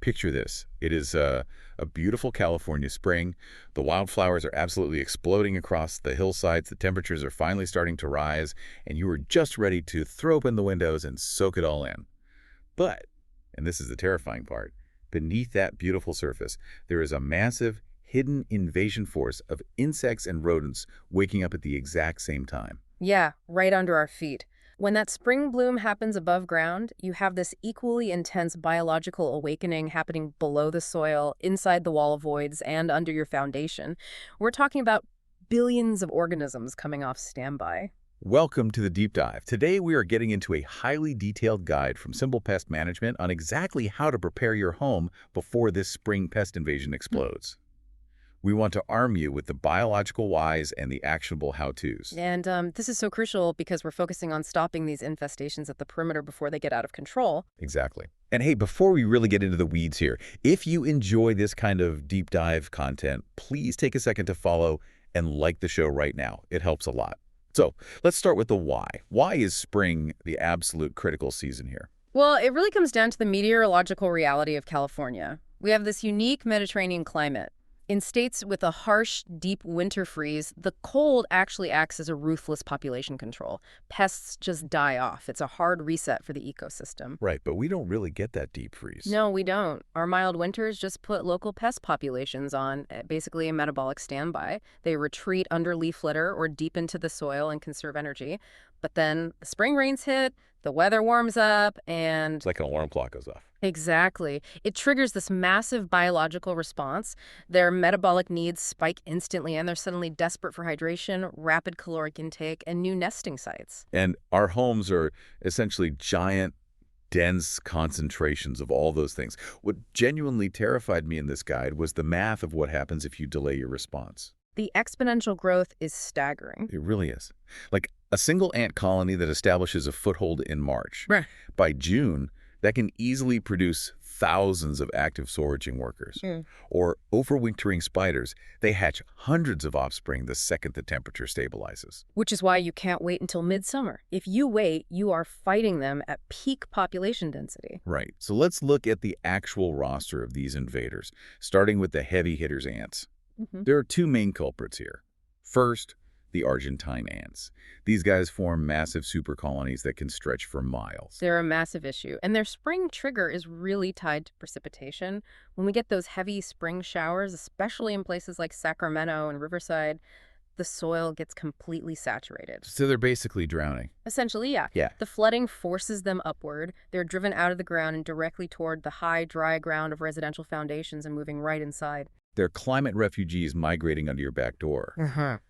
picture this. It is a beautiful California spring. The wildflowers are absolutely exploding across the hillsides. The temperatures are finally starting to rise, and you are just ready to throw open the windows and soak it all in. But, and this is the terrifying part, beneath that beautiful surface, there is a massive, hidden invasion force of insects and rodents waking up at the exact same time. Yeah, right under our feet. When that spring bloom happens above ground, you have this equally intense biological awakening happening below the soil, inside the wall voids, and under your foundation. We're talking about billions of organisms coming off standby. Welcome to the Deep Dive. Today we are getting into a highly detailed guide from Simple Pest Management on exactly how to prepare your home before this spring pest invasion explodes. We want to arm you with the biological whys and the actionable how-tos. And this is so crucial because we're focusing on stopping these infestations at the perimeter before they get out of control. Exactly. And hey, before we really get into the weeds here, if you enjoy this kind of deep dive content, please take a second to follow and like the show right now. It helps a lot. So let's start with the why. Why is spring the absolute critical season here? Well, it really comes down to the meteorological reality of California. We have this unique Mediterranean climate. In states with a harsh, deep winter freeze, the cold actually acts as a ruthless population control. Pests just die off. It's a hard reset for the ecosystem. Right, but we don't really get that deep freeze. No, we don't. Our mild winters just put local pest populations on basically a metabolic standby. They retreat under leaf litter or deep into the soil and conserve energy. But then the spring rains hit, the weather warms up, and... It's like an alarm clock goes off. Exactly. It triggers this massive biological response. Their metabolic needs spike instantly, and they're suddenly desperate for hydration, rapid caloric intake, and new nesting sites. And our homes are essentially giant, dense concentrations of all those things. What genuinely terrified me in this guide was the math of what happens if you delay your response. The exponential growth is staggering. It really is. Like a single ant colony that establishes a foothold in March. Right. By June, that can easily produce thousands of active foraging workers. Or overwintering spiders, they hatch hundreds of offspring the second the temperature stabilizes. Which is why you can't wait until midsummer. If you wait, you are fighting them at peak population density. Right. So let's look at the actual roster of these invaders, starting with the heavy hitters ants. There are two main culprits here. First, the Argentine ants. These guys form massive super colonies that can stretch for miles. They're a massive issue, and their spring trigger is really tied to precipitation. When we get those heavy spring showers, especially in places like Sacramento and Riverside, the soil gets completely saturated. So they're basically drowning. Essentially, yeah. The flooding forces them upward. They're driven out of the ground and directly toward the high, dry ground of residential foundations and moving right inside. They're climate refugees migrating under your back door.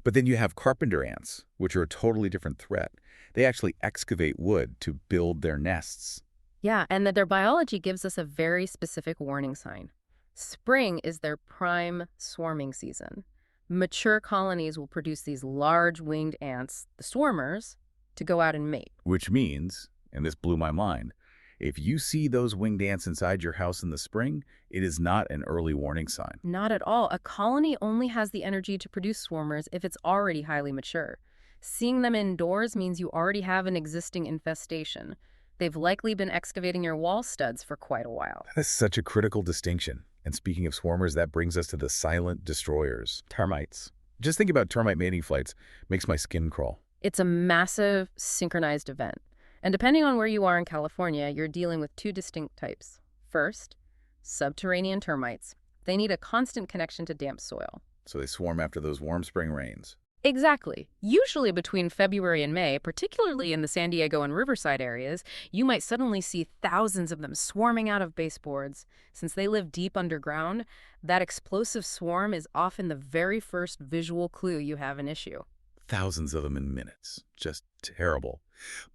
But then you have carpenter ants, which are a totally different threat. They actually excavate wood to build their nests. Yeah, and that their biology gives us a very specific warning sign. Spring is their prime swarming season. Mature colonies will produce these large winged ants, the swarmers, to go out and mate. Which means, and this blew my mind, if you see those winged ants inside your house in the spring, it is not an early warning sign. Not at all. A colony only has the energy to produce swarmers if it's already highly mature. Seeing them indoors means you already have an existing infestation. They've likely been excavating your wall studs for quite a while. That's such a critical distinction. And speaking of swarmers, that brings us to the silent destroyers, termites. Just thinking about termite mating flights makes my skin crawl. It's a massive synchronized event. And depending on where you are in California, you're dealing with two distinct types. First, subterranean termites. They need a constant connection to damp soil. So they swarm after those warm spring rains. Exactly. Usually between February and May, particularly in the San Diego and Riverside areas, you might suddenly see thousands of them swarming out of baseboards. Since they live deep underground, that explosive swarm is often the very first visual clue you have an issue. Thousands of them in minutes. Just terrible.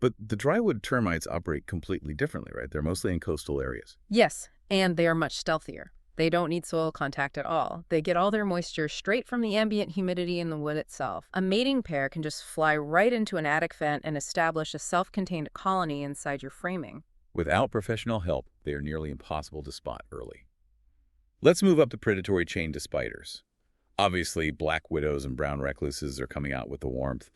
But the drywood termites operate completely differently, right? They're mostly in coastal areas. Yes, and they are much stealthier. They don't need soil contact at all. They get all their moisture straight from the ambient humidity in the wood itself. A mating pair can just fly right into an attic vent and establish a self-contained colony inside your framing. Without professional help, they are nearly impossible to spot early. Let's move up the predatory chain to spiders. Obviously, black widows and brown recluses are coming out with the warmth.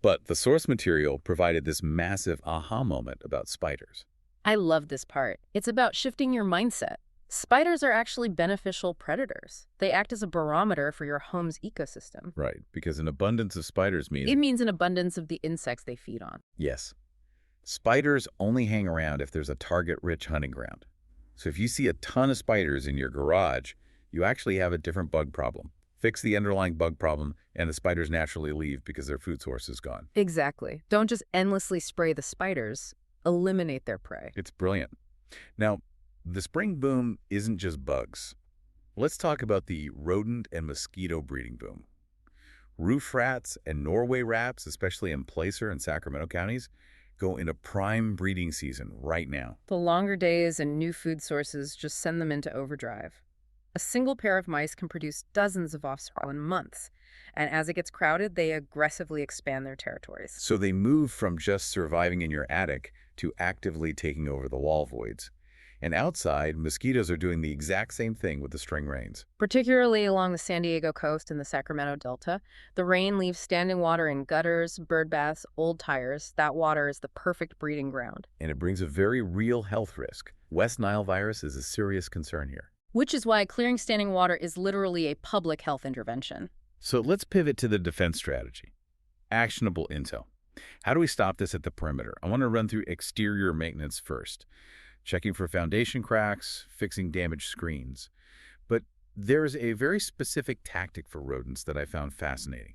But the source material provided this massive aha moment about spiders. I love this part. It's about shifting your mindset. Spiders are actually beneficial predators. They act as a barometer for your home's ecosystem. Right, because an abundance of spiders means, It means an abundance of the insects they feed on. yes, spiders only hang around if there's a target-rich hunting ground. So if you see a ton of spiders in your garage, you actually have a different bug problem. Fix the underlying bug problem, and the spiders naturally leave because their food source is gone. Exactly. Don't just endlessly spray the spiders. Eliminate their prey. It's brilliant. Now, the spring boom isn't just bugs. Let's talk about the rodent and mosquito breeding boom. Roof rats and Norway rats, especially in Placer and Sacramento counties, go into prime breeding season right now. The longer days and new food sources just send them into overdrive. A single pair of mice can produce dozens of offspring in months, and as it gets crowded, they aggressively expand their territories. So they move from just surviving in your attic to actively taking over the wall voids. And outside, mosquitoes are doing the exact same thing with the spring rains. Particularly along the San Diego coast and the Sacramento Delta, the rain leaves standing water in gutters, bird baths, old tires. That water is the perfect breeding ground. And it brings a very real health risk. West Nile virus is a serious concern here. Which is why clearing standing water is literally a public health intervention. So let's pivot to the defense strategy. Actionable intel. How do we stop this at the perimeter? I want to run through exterior maintenance first. Checking for foundation cracks, fixing damaged screens. But there's a very specific tactic for rodents that I found fascinating.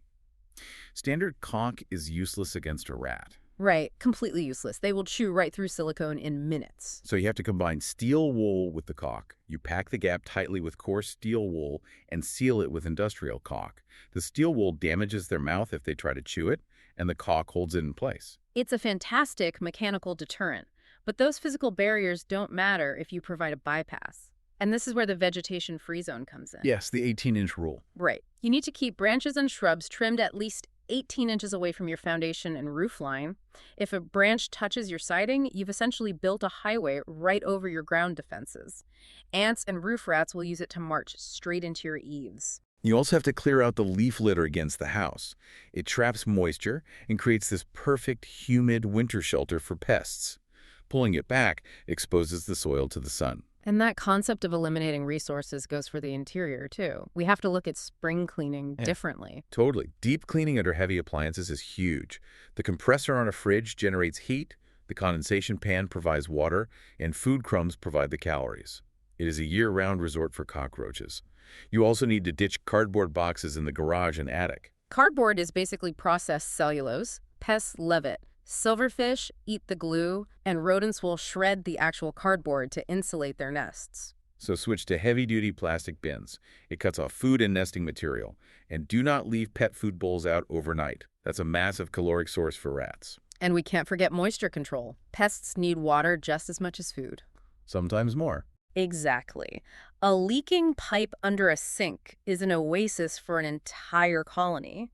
Standard caulk is useless against a rat. Right, completely useless. They will chew right through silicone in minutes. So you have to combine steel wool with the caulk. You pack the gap tightly with coarse steel wool and seal it with industrial caulk. The steel wool damages their mouth if they try to chew it, and the caulk holds it in place. It's a fantastic mechanical deterrent, but those physical barriers don't matter if you provide a bypass. And this is where the vegetation-free zone comes in. Yes, the 18-inch rule. Right. You need to keep branches and shrubs trimmed at least 18 inches away from your foundation and roof line. If a branch touches your siding, you've essentially built a highway right over your ground defenses. Ants and roof rats will use it to march straight into your eaves. You also have to clear out the leaf litter against the house. It traps moisture and creates this perfect, humid winter shelter for pests. Pulling it back exposes the soil to the sun. And that concept of eliminating resources goes for the interior, too. We have to look at spring cleaning differently. Totally. Deep cleaning under heavy appliances is huge. The compressor on a fridge generates heat, the condensation pan provides water, and food crumbs provide the calories. It is a year-round resort for cockroaches. You also need to ditch cardboard boxes in the garage and attic. Cardboard is basically processed cellulose. Pests love it. Silverfish eat the glue, and rodents will shred the actual cardboard to insulate their nests. So switch to heavy-duty plastic bins. It cuts off food and nesting material. And do not leave pet food bowls out overnight. That's a massive caloric source for rats. And we can't forget moisture control. Pests need water just as much as food. Sometimes more. Exactly. A leaking pipe under a sink is an oasis for an entire colony.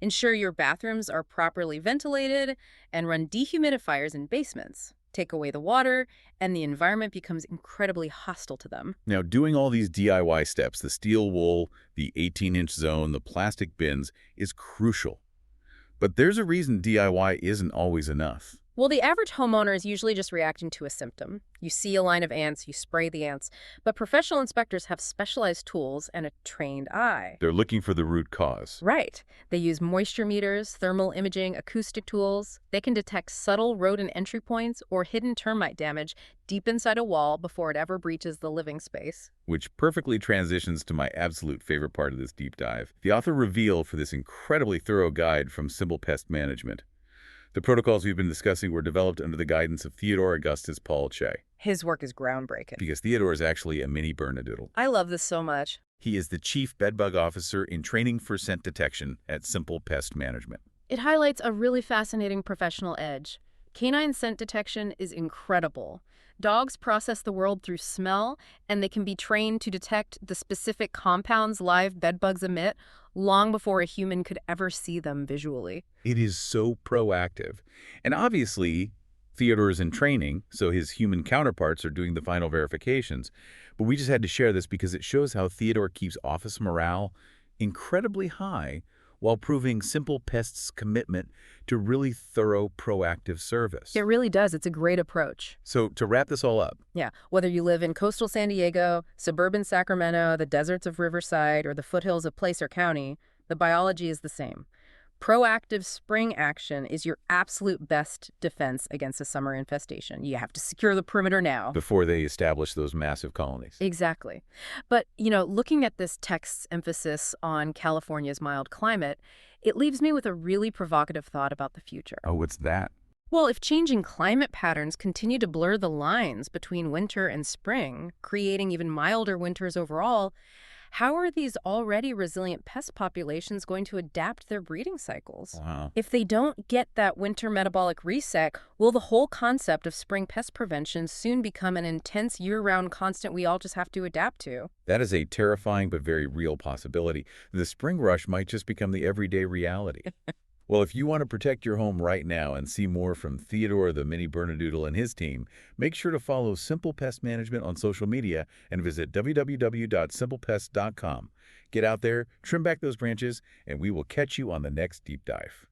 Ensure your bathrooms are properly ventilated and run dehumidifiers in basements. Take away the water, and the environment becomes incredibly hostile to them. Now, doing all these DIY steps, the steel wool, the 18-inch zone, the plastic bins, is crucial. But there's a reason DIY isn't always enough. Well, the average homeowner is usually just reacting to a symptom. You see a line of ants, you spray the ants. But professional inspectors have specialized tools and a trained eye. They're looking for the root cause. Right. They use moisture meters, thermal imaging, acoustic tools. They can detect subtle rodent entry points or hidden termite damage deep inside a wall before it ever breaches the living space. Which perfectly transitions to my absolute favorite part of this deep dive. The author reveal for this incredibly thorough guide from Simple Pest Management. The protocols we've been discussing were developed under the guidance of Theodore Augustus Paul Che. His work is groundbreaking. Because Theodore is actually a mini Bernedoodle. I love this so much. He is the chief bedbug officer in training for scent detection at Simple Pest Management. It highlights a really fascinating professional edge. Canine scent detection is incredible. Dogs process the world through smell, and they can be trained to detect the specific compounds live bedbugs emit long before a human could ever see them visually. It is so proactive. And obviously, Theodore is in training, so his human counterparts are doing the final verifications. But we just had to share this because it shows how Theodore keeps office morale incredibly high while proving Simple Pest's commitment to really thorough, proactive service. It really does. It's a great approach. So to wrap this all up, Yeah, whether you live in coastal San Diego, suburban Sacramento, the deserts of Riverside, or the foothills of Placer County, the biology is the same. Proactive spring action is your absolute best defense against a summer infestation. You have to secure the perimeter now. before they establish those massive colonies. Exactly. But, looking at this text's emphasis on California's mild climate, it leaves me with a really provocative thought about the future. Oh, what's that? Well, if changing climate patterns continue to blur the lines between winter and spring, creating even milder winters overall, how are these already resilient pest populations going to adapt their breeding cycles? Wow. If they don't get that winter metabolic reset, will the whole concept of spring pest prevention soon become an intense year-round constant we all just have to adapt to? That is a terrifying but very real possibility. The spring rush might just become the everyday reality. Well, if you want to protect your home right now and see more from Theodore the Mini Bernedoodle and his team, make sure to follow Simple Pest Management on social media and visit www.simplepest.com. Get out there, trim back those branches, and we will catch you on the next deep dive.